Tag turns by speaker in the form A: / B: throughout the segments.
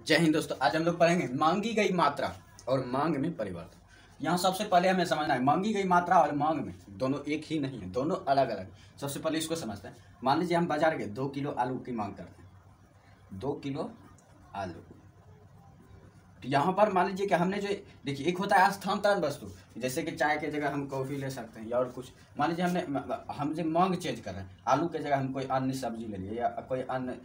A: जय हिंद दोस्तों। आज हम लोग पढ़ेंगे मांगी गई मात्रा और मांग में परिवर्तन। यहाँ सबसे पहले हमें समझना है मांगी गई मात्रा और मांग में दोनों एक ही नहीं है, दोनों अलग अलग। सबसे पहले इसको समझते हैं। मान लीजिए हम बाजार गए 2 किलो आलू की मांग करते हैं, 2 किलो आलू। तो यहाँ पर मान लीजिए कि हमने जो देखिए एक होता है स्थानांतरण वस्तु, जैसे कि चाय के जगह हम कॉफ़ी ले सकते हैं या और कुछ। मान लीजिए हम जो मांग चेंज कर रहे हैं, आलू के जगह हम कोई अन्य सब्जी ले लिए या कोई अन्य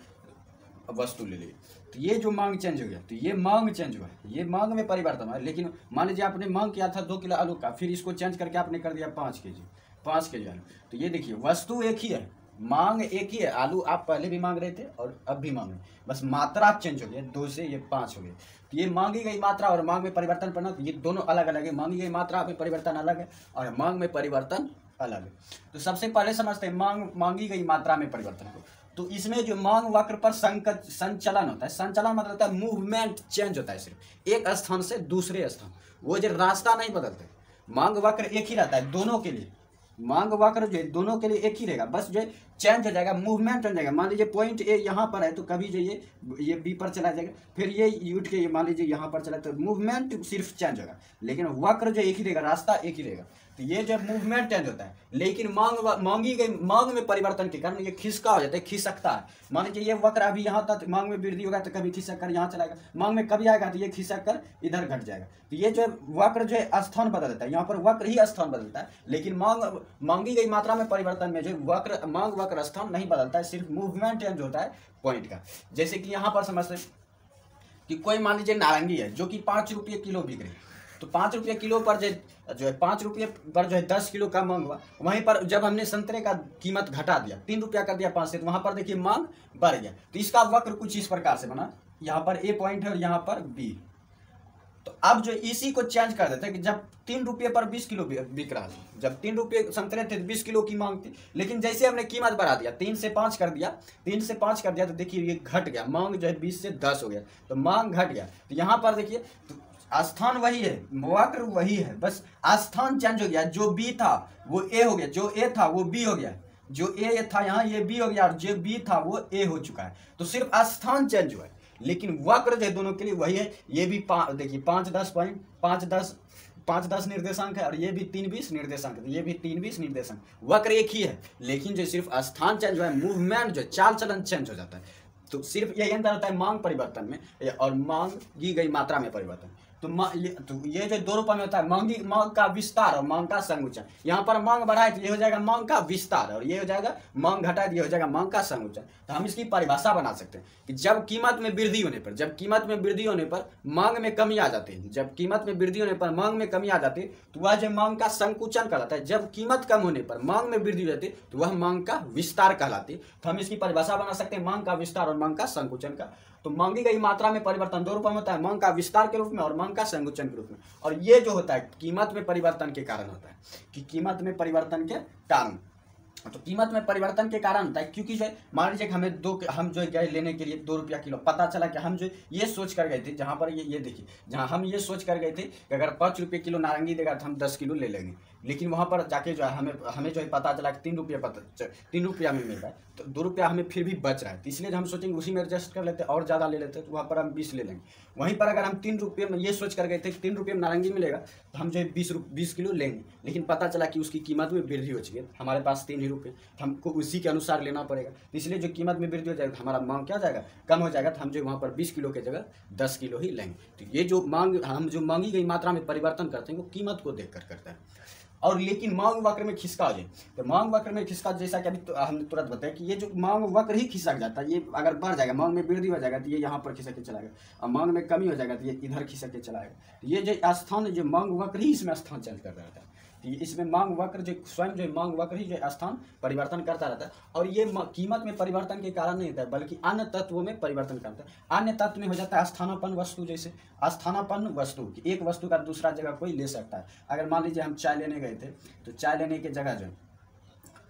A: वस्तु ले ली, तो ये जो मांग चेंज हो गया, तो ये मांग चेंज हुआ, ये मांग में परिवर्तन हुआ। लेकिन मान लीजिए आपने मांग किया था 2 किलो आलू का, फिर इसको चेंज करके आपने कर दिया 5 केजी आलू। तो ये देखिए वस्तु एक ही है, मांग एक ही है। आलू आप पहले भी मांग रहे थे और अब भी मांग रहे, बस मात्रा चेंज हो गया, 2 से ये 5 हो गए। तो ये मांगी गई मात्रा और मांग में परिवर्तन पड़ना, तो ये दोनों अलग अलग है। मांगी गई मात्रा में परिवर्तन अलग है और मांग में परिवर्तन अलग है। तो सबसे पहले समझते हैं मांगी गई मात्रा में परिवर्तन को। तो इसमें जो मांग वक्र पर संचलन होता है, संचलन मतलब होता है मूवमेंट चेंज होता है, सिर्फ एक स्थान से दूसरे स्थान, वो जो रास्ता नहीं बदलते। मांग वक्र एक ही रहता है दोनों के लिए, मांग वक्र जो है दोनों के लिए एक ही रहेगा, बस जो चेंज हो जाएगा, मूवमेंट हो जाएगा। मान लीजिए पॉइंट ए यहाँ पर है तो कभी जो ये बी पर चला जाएगा, फिर ये उठ के मान लीजिए यहाँ पर चला, तो मूवमेंट सिर्फ चेंज होगा, लेकिन वक्र जो एक ही रहेगा, रास्ता एक ही रहेगा। तो ये जब मूवमेंट चेंज होता है, लेकिन मांगी गई मांग में परिवर्तन के कारण ये खिसका हो जाता है, खिसकता है। मान लीजिए ये वक्र अभी यहाँ तक मांग में वृद्धि होगा तो कभी खिसक कर यहाँ चलाएगा, मांग में कभी आएगा तो ये खिसक कर इधर घट जाएगा। तो ये जो वक्र जो है स्थान बदलता है, यहाँ पर वक्र ही स्थान बदलता है, लेकिन मांगी गई मात्रा में परिवर्तन में जो मांग वक्र स्थान नहीं बदलता है, सिर्फ मूवमेंट चेंज होता है पॉइंट का। जैसे कि यहाँ पर समझते हैं कि कोई मान लीजिए नारंगी है जो कि 5 रुपये किलो बिक रही है, तो 5 रुपये किलो पर जो है 5 रुपये पर जो है 10 किलो का मांग हुआ। वहीं पर जब हमने संतरे का कीमत घटा दिया, 3 रुपया कर दिया 5 से, तो वहाँ पर देखिए मांग बढ़ गया। तो इसका वक्र कुछ इस प्रकार से बना, यहाँ पर ए पॉइंट है और यहाँ पर बी। तो अब जो इसी को चेंज कर देते हैं कि जब 3 रुपये पर 20 किलो बिक रहा था, जब 3 रुपये संतरे थे 20 किलो की मांग थी, लेकिन जैसे हमने कीमत बढ़ा दिया, 3 से 5 कर दिया, 3 से 5 कर दिया, तो देखिए ये घट गया, मांग जो है 20 से 10 हो गया, तो मांग घट गया। तो यहाँ पर देखिए तो स्थान वही है, वक्र वही है, बस स्थान चेंज हो गया। जो बी था वो ए हो गया, जो ए था वो बी हो गया, जो ए था यहाँ ये बी हो गया, और जो बी था वो ए हो चुका है। तो सिर्फ स्थान चेंज हुआ है, लेकिन वक्र जो है दोनों के लिए वही है। ये भी देखिए 5-10 पॉइंट 5-10 निर्देशांक है, और ये भी 3-20 निर्देशांक है, ये भी 3-20 निर्देशांक। वक्र एक ही है, लेकिन जो सिर्फ स्थान चेंज हुआ है, मूवमेंट जो चाल चलन चेंज हो जाता है। तो सिर्फ यही अंतर होता है मांग परिवर्तन में और मांगी गई मात्रा में परिवर्तन। तो ये जो 2 रूपों में होता है, मांग का विस्तार और मांग का संकुचन। यहाँ पर मांग बढ़ाए तो ये हो जाएगा मांग का विस्तार, और ये हो जाएगा मांग घटाए तो ये हो जाएगा मांग का संकुचन। तो हम इसकी परिभाषा बना सकते हैं कि जब कीमत में वृद्धि होने पर मांग में कमी आ जाती है, जब कीमत में वृद्धि होने पर मांग में कमी आ जाती है, तो वह जो मांग का संकुचन कहलाता है। जब कीमत कम होने पर मांग में वृद्धि हो जाती है, तो वह मांग का विस्तार कहलाती है। तो हम इसकी परिभाषा बना सकते हैं मांग का विस्तार और मांग का संकुचन का। तो मांगी गई मात्रा में परिवर्तन 2 रूपों में होता है, मांग का विस्तार के रूप में और मांग का संकुचन के रूप में। और ये जो होता है कीमत में परिवर्तन के कारण होता है, कि कीमत में परिवर्तन के कारण, तो कीमत में परिवर्तन के कारण होता है, क्योंकि जो मान लीजिए कि हम जो गए लेने के लिए 2 रुपया किलो, पता चला कि हम जो ये सोच कर गए थे, जहाँ पर ये देखिए, जहाँ हम ये सोच कर गए थे कि अगर 5 रुपये किलो नारंगी देगा तो हम 10 किलो ले लेंगे, लेकिन वहाँ पर जाके जो है हमें जो है पता चला कि 3 रुपया में मिल रहा है, तो 2 रुपया हमें फिर भी बच रहा है। तो इसलिए हम सोचेंगे उसी में एडजस्ट कर लेते और ज़्यादा ले लेते, तो वहाँ पर हम 20 ले लेंगे। वहीं पर अगर हम 3 रुपये में ये सोच कर गए थे कि 3 रुपये में नारंगी मिलेगा, तो हम जो है 20 किलो लेंगे, लेकिन पता चला कि उसकी कीमत में वृद्धि हो चुकी है, हमारे पास 3 ही रुपये, तो हमको उसी के अनुसार लेना पड़ेगा। तो इसलिए जो कीमत में वृद्धि हो जाएगा, हमारा मांग क्या जाएगा, कम हो जाएगा, तो हम जो वहाँ पर 20 किलो की जगह 10 किलो ही लेंगे। तो ये जो हम जो मांगी गई मात्रा में परिवर्तन करते हैं वो कीमत को देख कर करते हैं। और लेकिन मांग वक्र में खिसका हो जाए, तो मांग वक्र में खिसका, जैसा कि अभी हमने तुरंत बताया कि ये जो मांग वक्र ही खिसक जाता है, ये अगर बढ़ जाएगा, मांग में वृद्धि हो जाएगा तो ये यहाँ पर खिसक के चलाएगा, और मांग में कमी हो जाएगा तो ये इधर खिसक के चलाएगा। ये जो स्थान जो मांग वक्र ही इसमें स्थान चेंज करता रहता है। तो इसमें मांग वक्र जो स्वयं जो मांग वक्र ही जो स्थान परिवर्तन करता रहता है, और ये कीमत में परिवर्तन के कारण नहीं होता है, बल्कि अन्य तत्वों में परिवर्तन करता है। अन्य तत्व में हो जाता है स्थानापन्न वस्तु, जैसे स्थानापन्न वस्तु, एक वस्तु का दूसरा जगह कोई ले सकता है। अगर मान लीजिए हम चाय लेने गए थे, तो चाय लेने की जगह जो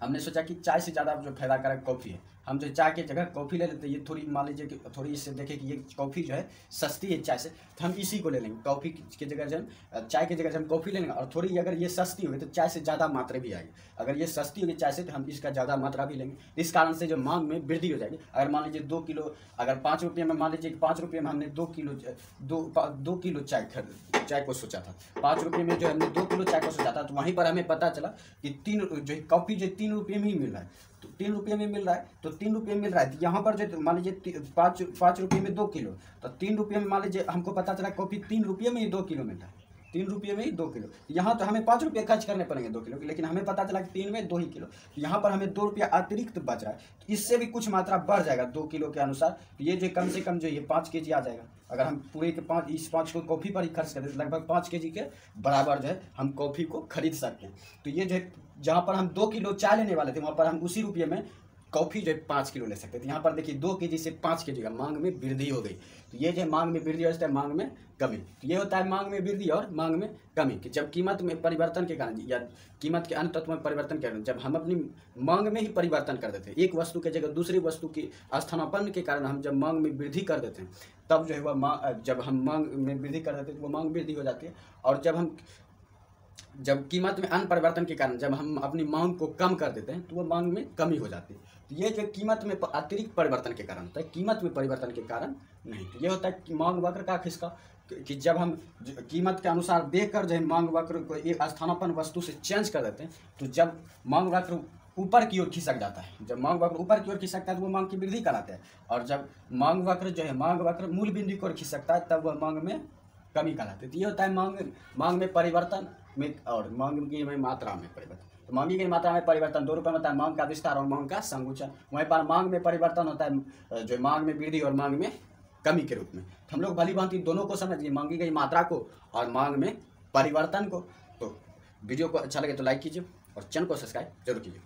A: हमने सोचा कि चाय से ज़्यादा जो फायदा कारक कॉफ़ी है, हम जो चाय की जगह कॉफ़ी ले लेते हैं, ये थोड़ी मान लीजिए कि थोड़ी इससे देखें कि ये कॉफ़ी जो है सस्ती है चाय से, तो हम इसी को ले लेंगे। कॉफ़ी की जगह जो हम चाय की जगह से हम कॉफ़ी ले लेंगे, और थोड़ी अगर ये सस्ती होगी तो चाय से ज़्यादा मात्रा भी आएगी। अगर ये सस्ती होगी चाय से तो हम इसका ज़्यादा मात्रा भी लेंगे। इस कारण से जो मांग में वृद्धि हो जाएगी। अगर मान लीजिए 2 किलो, अगर 5 रुपये में, मान लीजिए कि 5 रुपये में हमने 2 किलो चाय को सोचा था, 5 रुपये में जो हमने 2 किलो चाय को सोचा था, तो वहीं पर हमें पता चला कि जो कॉफ़ी जो 3 रुपये में ही मिल रहा है। तो 3 रुपये में मिल रहा है, तो 3 रुपये में मिल रहा है, तो यहाँ पर जो मान लीजिए 5 रुपये में 2 किलो, तो 3 रुपये में मान लीजिए हमको पता चला कॉफ़ी 3 रुपये में ही 2 किलो मिल रहा है, 3 रुपये में ही 2 किलो। यहाँ तो हमें 5 रुपये खर्च करने पड़ेंगे 2 किलो के, लेकिन हमें पता चला कि 3 में 2 ही किलो, तो यहाँ पर हमें 2 रुपया अतिरिक्त बच रहा है। तो इससे भी कुछ मात्रा बढ़ जाएगा 2 किलो के अनुसार। तो ये जो कम से कम जो ये 5 केजी आ जाएगा। अगर हम पूरे के 5 को कॉफ़ी पर ही खर्च करें तो लगभग 5 केजी के बराबर जो है हम कॉफ़ी को खरीद सकते हैं। तो ये जो है जहाँ पर हम 2 किलो चाय लेने वाले थे, वहाँ पर हम उसी रुपये में कॉफ़ी जो है 5 किलो ले सकते थे। यहाँ पर देखिए 2 केजी से 5 केजी का मांग में वृद्धि हो गई। तो ये जो मांग में वृद्धि होता है, मांग में कमी। तो ये होता है मांग में वृद्धि और मांग में कमी, कि जब कीमत में परिवर्तन के कारण या कीमत के अन्य तत्वों में परिवर्तन के कारण, जब हम अपनी मांग में ही परिवर्तन कर देते हैं, एक वस्तु के जगह दूसरी वस्तु की स्थानापन्न के कारण हम जब मांग में वृद्धि कर देते हैं, तब जो है वह जब हम मांग में वृद्धि कर देते हैं तो वो मांग वृद्धि हो जाती है। और जब कीमत में अन्य परिवर्तन के कारण जब हम अपनी मांग को कम कर देते हैं तो वो मांग में कमी हो जाती है। तो ये जो कीमत में अतिरिक्त परिवर्तन के कारण होता है, कीमत में परिवर्तन के कारण नहीं। तो ये होता है कि मांग वक्र का खिसका, कि जब हम कीमत के अनुसार देखकर जो है मांग वक्र को एक स्थानापन्न वस्तु से चेंज कर देते हैं, तो जब मांग वक्र ऊपर की ओर खिसक जाता है, जब मांग वक्र ऊपर की ओर खिसकता है तो वो मांग की वृद्धि कराता है। और जब मांग वक्र जो है मांग वक्र मूल बिंदु की ओर खिसकता है तब वह मांग में कमी कहलाती है। तो ये होता है मांग में परिवर्तन में और मांग की मात्रा में परिवर्तन। तो मांगी की मात्रा में परिवर्तन 2 रुपये में होता है मांग का विस्तार और मांग का संकुचन। वहीं पर मांग में परिवर्तन होता है जो मांग में वृद्धि और मांग में कमी के रूप में। तो हम लोग भली भांति दोनों को समझिए, मांगी गई मात्रा को और मांग में परिवर्तन को। तो वीडियो को अच्छा लगे तो लाइक कीजिए और चैनल को सब्सक्राइब जरूर कीजिए।